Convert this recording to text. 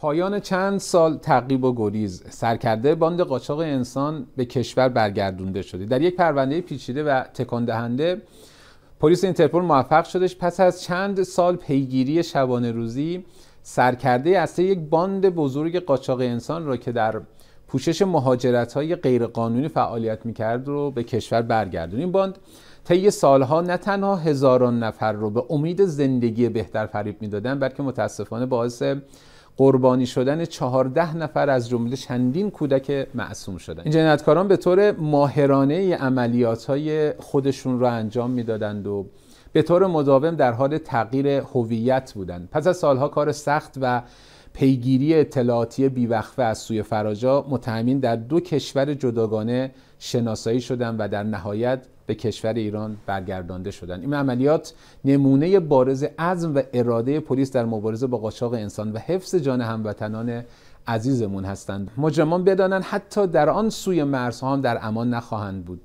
پایان چند سال تعقیب و گریز، سرکرده باند قاچاق انسان به کشور برگردونده شده. در یک پرونده پیچیده و تکان دهنده پلیس اینترپل موفق شدش پس از چند سال پیگیری شبانه روزی سرکرده اصلی یک باند بزرگ قاچاق انسان را که در پوشش مهاجرت‌های غیرقانونی فعالیت می‌کرد رو به کشور برگردون. این باند طی سالها نه تنها هزاران نفر رو به امید زندگی بهتر فریب می‌دادن، بلکه متاسفانه باعث قربانی شدن 14 نفر از جمله چندین کودک معصوم شدند. این جنایتکاران به طور ماهرانه عملیات‌های خودشون را انجام می‌دادند و به طور مداوم در حال تغییر هویت بودند. پس از سالها کار سخت و پیگیری اطلاعاتی بیوقفه از سوی فراجا، متهمین در 2 کشور جداگانه شناسایی شدند و در نهایت به کشور ایران برگردانده شدند. این عملیات نمونه بارز عزم و اراده پلیس در مبارزه با قاچاق انسان و حفظ جان هموطنان عزیزمون هستند. مجرمان بدانند حتی در آن سوی مرزها هم در امان نخواهند بود.